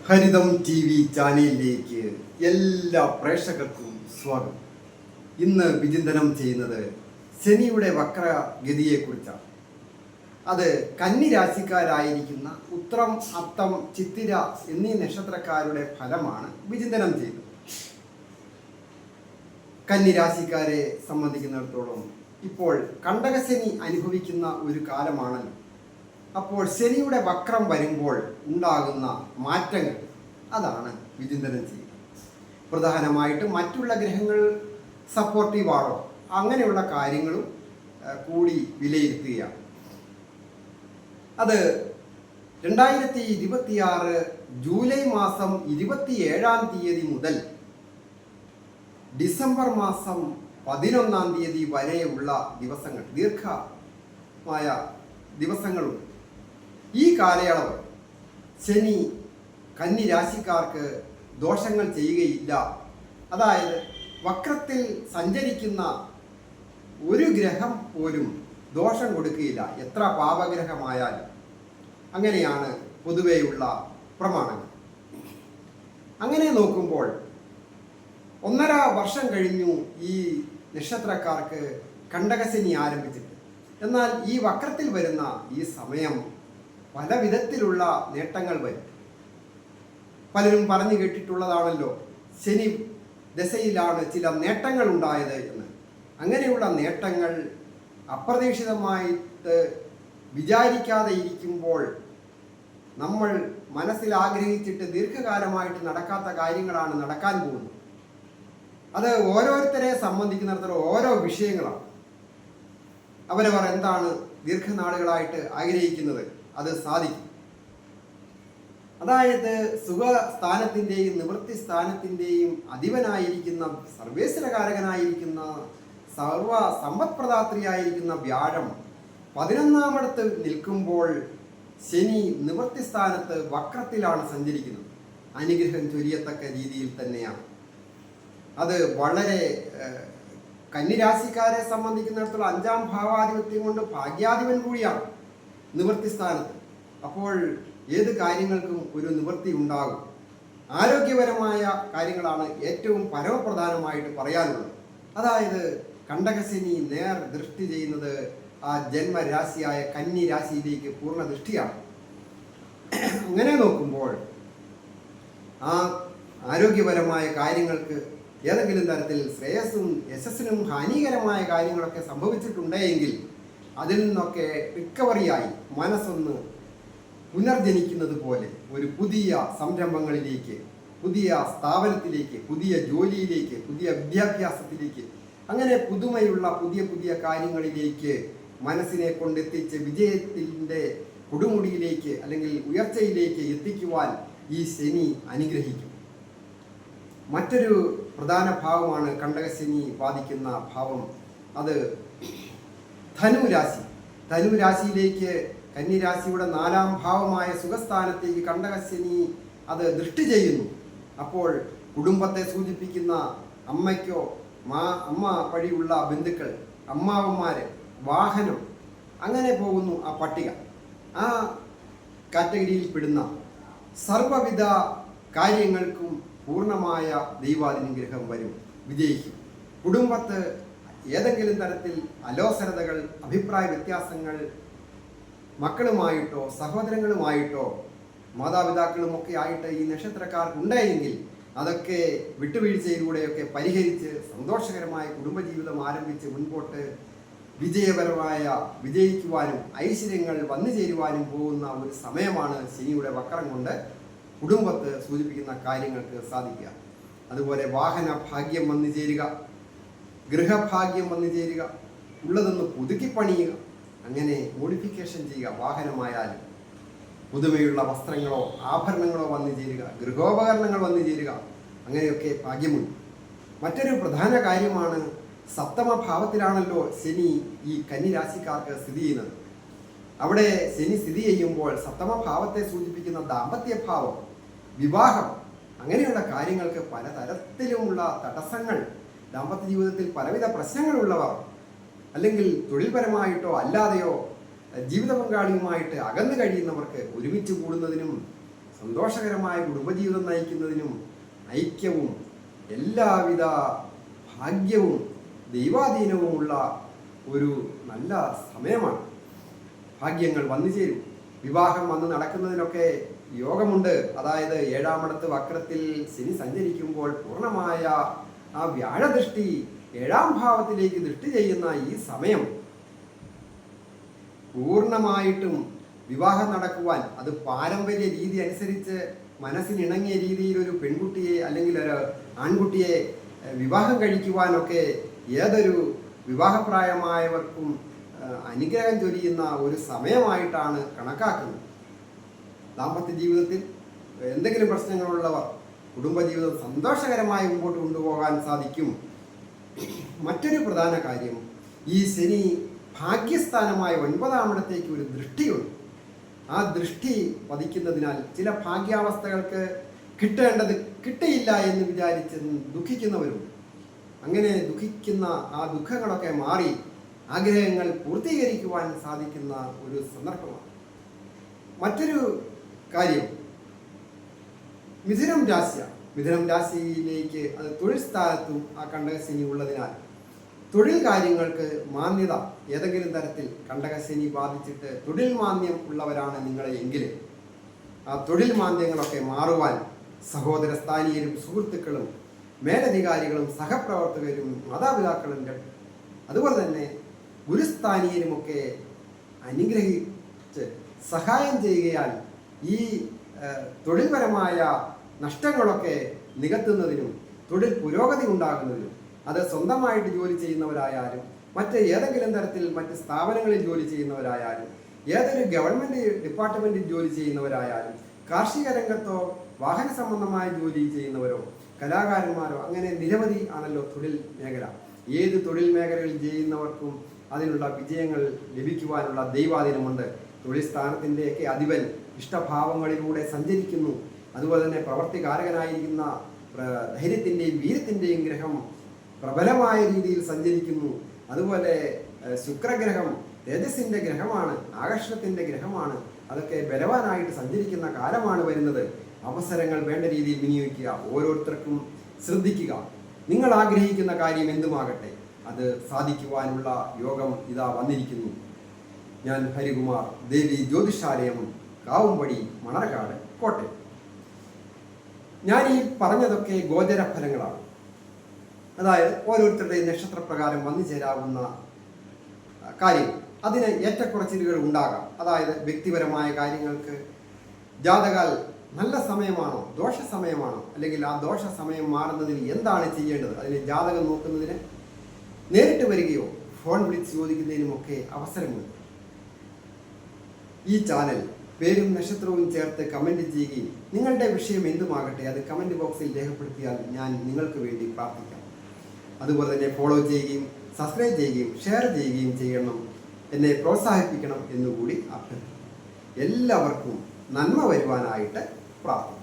ഹരിതം T V ചാനലിലേക്ക് എല്ലാ പ്രേക്ഷകർക്കും സ്വാഗതം. ഇന്ന് വിചിന്തനം ചെയ്യുന്നത് ശനിയുടെ വക്രഗതിയെക്കുറിച്ചാണ്. അത് കന്നി രാശിക്കാരായിരിക്കുന്ന ഉത്രം, അത്തം, ചിത്തിര എന്നീ നക്ഷത്രക്കാരുടെ ഫലമാണ് വിചിന്തനം ചെയ്യുന്നത്. കന്നി രാശിക്കാരെ സംബന്ധിക്കുന്നിടത്തോളം ഇപ്പോൾ കണ്ടകശനി അനുഭവിക്കുന്ന ഒരു കാലമാണല്ലോ. അപ്പോൾ ശനിയുടെ വക്രം വരുമ്പോൾ ഉണ്ടാകുന്ന മാറ്റങ്ങൾ അതാണ് വിചിന്തനം ചെയ്യുന്നത്. പ്രധാനമായിട്ട് മറ്റുള്ള ഗ്രഹങ്ങൾ സപ്പോർട്ടീവാണോ അങ്ങനെയുള്ള കാര്യങ്ങളും കൂടി വിലയിരുത്തുകയാണ്. അത് 2026 ജൂലൈ മാസം 27-ാം തീയതി മുതൽ ഡിസംബർ മാസം 11-ാം തീയതി വരെയുള്ള ദിവസങ്ങൾ, ദീർഘമായ ദിവസങ്ങളുണ്ട്. ഈ കാലയളവ് ശനി കന്നി രാശിക്കാർക്ക് ദോഷങ്ങൾ ചെയ്യുകയില്ല. അതായത് വക്രത്തിൽ സഞ്ചരിക്കുന്ന ഒരു ഗ്രഹം പോലും ദോഷം കൊടുക്കുകയില്ല, എത്ര പാപഗ്രഹമായാലും. അങ്ങനെയാണ് പൊതുവെയുള്ള പ്രമാണങ്ങൾ. അങ്ങനെ നോക്കുമ്പോൾ 1.5 വർഷം കഴിഞ്ഞു ഈ നക്ഷത്രക്കാർക്ക് കണ്ടകശനി ആരംഭിച്ചിട്ട്. എന്നാൽ ഈ വക്രത്തിൽ വരുന്ന ഈ സമയം പല വിധത്തിലുള്ള നേട്ടങ്ങൾ വരും. പലരും പറഞ്ഞു കേട്ടിട്ടുള്ളതാണല്ലോ, ശനി ദശയിലാണ് ചില നേട്ടങ്ങൾ ഉണ്ടായത് എന്ന്. അങ്ങനെയുള്ള നേട്ടങ്ങൾ അപ്രതീക്ഷിതമായിട്ട് വിചാരിക്കാതെ ഇരിക്കുമ്പോൾ നമ്മൾ മനസ്സിൽ ആഗ്രഹിച്ചിട്ട് ദീർഘകാലമായിട്ട് നടക്കാത്ത കാര്യങ്ങളാണ് നടക്കാൻ പോകുന്നത്. അത് ഓരോരുത്തരെ സംബന്ധിക്കുന്നിടത്തോളം ഓരോ വിഷയങ്ങളാണ്. അവരവർ എന്താണ് ദീർഘനാളുകളായിട്ട് ആഗ്രഹിക്കുന്നത് അത് സാധിക്കും. അതായത് സുഖസ്ഥാനത്തിൻ്റെയും നിവൃത്തി സ്ഥാനത്തിൻ്റെയും അധിപനായിരിക്കുന്ന, സർവേശ്വരകാരകനായിരിക്കുന്ന, സർവ സമ്പത്പ്രദാത്രിയായിരിക്കുന്ന വ്യാഴം 11-ാമിടത്ത് നിൽക്കുമ്പോൾ ശനി നിവൃത്തി സ്ഥാനത്ത് വക്രത്തിലാണ് സഞ്ചരിക്കുന്നത്. അനുഗ്രഹം ചൊരിയത്തക്ക രീതിയിൽ തന്നെയാണ്. അത് വളരെ കന്നിരാശിക്കാരെ സംബന്ധിക്കുന്നിടത്തോളം 5-ാം ഭാവാധിപത്യം കൊണ്ട് ഭാഗ്യാധിപൻ കൂടിയാണ് നിവൃത്തി സ്ഥാനത്ത്. അപ്പോൾ ഏത് കാര്യങ്ങൾക്കും ഒരു നിവൃത്തി ഉണ്ടാകും. ആരോഗ്യപരമായ കാര്യങ്ങളാണ് ഏറ്റവും പരമപ്രധാനമായിട്ട് പറയാനുള്ളത്. അതായത് കണ്ടകശനി നേർ ദൃഷ്ടി ചെയ്യുന്നത് ആ ജന്മരാശിയായ കന്നി രാശിയിലേക്ക് പൂർണ്ണ ദൃഷ്ടിയാണ്. അങ്ങനെ നോക്കുമ്പോൾ ആ ആരോഗ്യപരമായ കാര്യങ്ങൾക്ക് ഏതെങ്കിലും തരത്തിൽ ശ്രേയസ്സും യശസ്സിനും ഹാനികരമായ കാര്യങ്ങളൊക്കെ സംഭവിച്ചിട്ടുണ്ടെങ്കിൽ അതിൽ നിന്നൊക്കെ റിക്കവറിയായി മനസ്സൊന്ന് പുനർജനിക്കുന്നത് പോലെ ഒരു പുതിയ സംരംഭങ്ങളിലേക്ക്, പുതിയ സ്ഥാപനത്തിലേക്ക്, പുതിയ ജോലിയിലേക്ക്, പുതിയ വിദ്യാഭ്യാസത്തിലേക്ക്, അങ്ങനെ പുതുമയുള്ള പുതിയ പുതിയ കാര്യങ്ങളിലേക്ക് മനസ്സിനെ കൊണ്ടെത്തിച്ച് വിജയത്തിൻ്റെ കൊടുമുടിയിലേക്ക് അല്ലെങ്കിൽ ഉയർച്ചയിലേക്ക് എത്തിക്കുവാൻ ഈ ശനി അനുഗ്രഹിക്കും. മറ്റൊരു പ്രധാന ഭാവമാണ് കണ്ടകശനി ബാധിക്കുന്ന ഭാവം. അത് ധനുരാശി. ധനുരാശിയിലേക്ക് കന്നിരാശിയുടെ 4-ാം ഭാവമായ സുഖസ്ഥാനത്തേക്ക് കണ്ടകശനി അത് ദൃഷ്ടി ചെയ്യുന്നു. അപ്പോൾ കുടുംബത്തെ സൂചിപ്പിക്കുന്ന അമ്മയ്ക്കോ അമ്മ വഴിയുള്ള ബന്ധുക്കൾ, അമ്മാവന്മാര്, വാഹനം, അങ്ങനെ പോകുന്നു ആ പട്ടിക. ആ കാറ്റഗറിയിൽ പെടുന്ന സർവ്വവിധ കാര്യങ്ങൾക്കും പൂർണ്ണമായ ദൈവാനുഗ്രഹം വരും, വിജയിക്കും. കുടുംബത്ത് ഏതെങ്കിലും തരത്തിൽ അലോസരതകൾ, അഭിപ്രായ വ്യത്യാസങ്ങൾ മക്കളുമായിട്ടോ സഹോദരങ്ങളുമായിട്ടോ മാതാപിതാക്കളുമൊക്കെ ആയിട്ട് ഈ നക്ഷത്രക്കാർക്ക് ഉണ്ടായെങ്കിൽ അതൊക്കെ വിട്ടുവീഴ്ചയിലൂടെയൊക്കെ പരിഹരിച്ച് സന്തോഷകരമായ കുടുംബജീവിതം ആരംഭിച്ച് മുൻപോട്ട് വിജയിക്കുവാനും ഐശ്വര്യങ്ങൾ വന്നു ചേരുവാനും പോകുന്ന ഒരു സമയമാണ് ശനിയുടെ വക്രം കൊണ്ട് കുടുംബത്ത് സൂചിപ്പിക്കുന്ന കാര്യങ്ങൾക്ക് സാധിക്കുക. അതുപോലെ വാഹന ഭാഗ്യം വന്നു ചേരുക, ഗൃഹഭാഗ്യം വന്നു ചേരുക, ഉള്ളതൊന്ന് പുതുക്കി പണിയുക, അങ്ങനെ മോഡിഫിക്കേഷൻ ചെയ്യുക. വാഹനമായാലും പുതുമയുള്ള വസ്ത്രങ്ങളോ ആഭരണങ്ങളോ വന്നു ചേരുക, ഗൃഹോപകരണങ്ങൾ വന്നു ചേരുക, അങ്ങനെയൊക്കെ ഭാഗ്യമുണ്ട്. മറ്റൊരു പ്രധാന കാര്യമാണ്, സപ്തമ ഭാവത്തിലാണല്ലോ ശനി ഈ കന്നിരാശിക്കാർക്ക് സ്ഥിതി ചെയ്യുന്നത്. അവിടെ ശനി സ്ഥിതി ചെയ്യുമ്പോൾ സപ്തമ ഭാവത്തെ സൂചിപ്പിക്കുന്ന ദാമ്പത്യ ഭാവം, വിവാഹം, അങ്ങനെയുള്ള കാര്യങ്ങൾക്ക് പലതരത്തിലുമുള്ള തടസ്സങ്ങൾ, ദാമ്പത്യ ജീവിതത്തിൽ പലവിധ പ്രശ്നങ്ങളുള്ളവർ, അല്ലെങ്കിൽ തൊഴിൽപരമായിട്ടോ അല്ലാതെയോ ജീവിത പങ്കാളിയുമായിട്ട് അകന്നു കഴിയുന്നവർക്ക് ഒരുമിച്ച് കൂടുന്നതിനും സന്തോഷകരമായ കുടുംബജീവിതം നയിക്കുന്നതിനും ഐക്യവും എല്ലാവിധ ഭാഗ്യവും ദൈവാധീനവുമുള്ള ഒരു നല്ല സമയമാണ്. ഭാഗ്യങ്ങൾ വന്നു ചേരും. വിവാഹം വന്ന് നടക്കുന്നതിനൊക്കെ യോഗമുണ്ട്. അതായത് 7ാമിടത്ത് വക്രത്തിൽ ശനി സഞ്ചരിക്കുമ്പോൾ പൂർണ്ണമായ ആ വ്യാഴദൃഷ്ടി 7ാം ഭാവത്തിലേക്ക് ദൃഷ്ടി ചെയ്യുന്ന ഈ സമയം പൂർണ്ണമായിട്ടും വിവാഹം നടക്കുവാൻ, അത് പാരമ്പര്യ രീതി അനുസരിച്ച് മനസ്സിനിണങ്ങിയ രീതിയിൽ ഒരു പെൺകുട്ടിയെ അല്ലെങ്കിൽ ഒരു ആൺകുട്ടിയെ വിവാഹം കഴിക്കുവാനൊക്കെ ഏതൊരു വിവാഹപ്രായമായവർക്കും അനുഗ്രഹം ചൊരിയുന്ന ഒരു സമയമായിട്ടാണ് കണക്കാക്കുന്നത്. ദാമ്പത്യ ജീവിതത്തിൽ എന്തെങ്കിലും പ്രശ്നങ്ങളുള്ളവർ കുടുംബജീവിതം സന്തോഷകരമായി മുമ്പോട്ട് കൊണ്ടുപോകാൻ സാധിക്കും. മറ്റൊരു പ്രധാന കാര്യം, ഈ ശനി ഭാഗ്യസ്ഥാനമായ 9ാമിടത്തേക്ക് ഒരു ദൃഷ്ടിയുണ്ട്. ആ ദൃഷ്ടി പതിക്കുന്നതിനാൽ ചില ഭാഗ്യാവസ്ഥകൾക്ക് കിട്ടേണ്ടത് കിട്ടിയില്ല എന്ന് വിചാരിച്ച് ദുഃഖിക്കുന്നവരുണ്ട്. അങ്ങനെ ദുഃഖിക്കുന്ന ആ ദുഃഖങ്ങളൊക്കെ മാറി ആഗ്രഹങ്ങൾ പൂർത്തീകരിക്കുവാൻ സാധിക്കുന്ന ഒരു സന്ദർഭമാണ്. മറ്റൊരു കാര്യം, മിഥുനം രാശിയിലേക്ക് അത് തൊഴിൽ സ്ഥാനത്തും ആ കണ്ടകശനി ഉള്ളതിനാൽ തൊഴിൽ കാര്യങ്ങൾക്ക് മാന്യത ഏതെങ്കിലും തരത്തിൽ കണ്ടകശനി ബാധിച്ചിട്ട് തൊഴിൽ മാന്ദ്യം ഉള്ളവരാണ് നിങ്ങളെ എങ്കിൽ ആ തൊഴിൽ മാന്ദ്യങ്ങളൊക്കെ മാറുവാൻ സഹോദര സ്ഥാനീയരും സുഹൃത്തുക്കളും മേലധികാരികളും സഹപ്രവർത്തകരും മാതാപിതാക്കളും അതുപോലെ തന്നെ ഗുരുസ്ഥാനീയരുമൊക്കെ അനുഗ്രഹിച്ച് സഹായം ചെയ്യുകയാൽ ഈ തൊഴിൽപരമായ നഷ്ടങ്ങളൊക്കെ നികത്തുന്നതിനും തൊഴിൽ പുരോഗതി ഉണ്ടാകുന്നതിനും, അത് സ്വന്തമായിട്ട് ജോലി ചെയ്യുന്നവരായാലും മറ്റ് ഏതെങ്കിലും തരത്തിൽ മറ്റ് സ്ഥാപനങ്ങളിൽ ജോലി ചെയ്യുന്നവരായാലും ഏതൊരു ഗവൺമെൻറ് ഡിപ്പാർട്ട്മെൻറ്റിൽ ജോലി ചെയ്യുന്നവരായാലും കാർഷിക രംഗത്തോ വാഹന സംബന്ധമായ ജോലി ചെയ്യുന്നവരോ കലാകാരന്മാരോ അങ്ങനെ നിരവധി ആണല്ലോ തൊഴിൽ മേഖല. ഏത് തൊഴിൽ മേഖലകളിൽ ചെയ്യുന്നവർക്കും അതിനുള്ള വിജയങ്ങൾ ലഭിക്കുവാനുള്ള ദൈവാധീനമുണ്ട്. തൊഴിൽ സ്ഥാനത്തിൻ്റെയൊക്കെ അധിപൻ ഇഷ്ടഭാവങ്ങളിലൂടെ സഞ്ചരിക്കുന്നു. അതുപോലെ തന്നെ പ്രവർത്തികാരകനായിരിക്കുന്ന ധൈര്യത്തിൻ്റെയും വീര്യത്തിൻ്റെയും ഗ്രഹം പ്രബലമായ രീതിയിൽ സഞ്ചരിക്കുന്നു. അതുപോലെ ശുക്രഗ്രഹം തേജസ്സിൻ്റെ ഗ്രഹമാണ്, ആകർഷണത്തിൻ്റെ ഗ്രഹമാണ്. അതൊക്കെ ബലവാനായിട്ട് സഞ്ചരിക്കുന്ന കാലമാണ് വരുന്നത്. അവസരങ്ങൾ വേണ്ട രീതിയിൽ വിനിയോഗിക്കുക, ഓരോരുത്തർക്കും ശ്രദ്ധിക്കുക. നിങ്ങൾ ആഗ്രഹിക്കുന്ന കാര്യം എന്തുമാകട്ടെ അത് സാധിക്കുവാനുള്ള യോഗം ഇതാ വന്നിരിക്കുന്നു. ഞാൻ ഹരികുമാർ, ദേവി ജ്യോതിഷാലയം, കാവുംപടി, മണർകാട്, കോട്ടയം. ഞാൻ ഈ പറഞ്ഞതൊക്കെ ഗോചര ഫലങ്ങളാണ്. അതായത് ഓരോരുത്തരുടെയും നക്ഷത്രപ്രകാരം വന്നു ചേരാവുന്ന കാര്യം. അതിന് ഏറ്റക്കുറച്ചിലുകൾ ഉണ്ടാകാം. അതായത് വ്യക്തിപരമായ കാര്യങ്ങൾക്ക് ജാതകാൽ നല്ല സമയമാണോ ദോഷ സമയമാണോ, അല്ലെങ്കിൽ ആ ദോഷ സമയം മാറുന്നതിന് എന്താണ് ചെയ്യേണ്ടത്, അതിന് ജാതകം നോക്കുന്നതിന് നേരിട്ട് വരികയോ ഫോൺ വിളിച്ച് ചോദിക്കുന്നതിനുമൊക്കെ അവസരമുണ്ട്. ഈ ചാനൽ പേരും നക്ഷത്രവും ചേർത്ത് കമൻറ്റ് ചെയ്യുകയും നിങ്ങളുടെ വിഷയം എന്തുമാകട്ടെ അത് കമൻറ്റ് ബോക്സിൽ രേഖപ്പെടുത്തിയാൽ ഞാൻ നിങ്ങൾക്ക് വേണ്ടി പ്രാർത്ഥിക്കാം. അതുപോലെ തന്നെ ഫോളോ ചെയ്യുകയും സബ്സ്ക്രൈബ് ചെയ്യുകയും ഷെയർ ചെയ്യുകയും ചെയ്യണം, എന്നെ പ്രോത്സാഹിപ്പിക്കണം എന്നുകൂടി അഭ്യർത്ഥിക്കുന്നു. എല്ലാവർക്കും നന്മ വരുവാനായിട്ട് പ്രാർത്ഥിക്കുന്നു.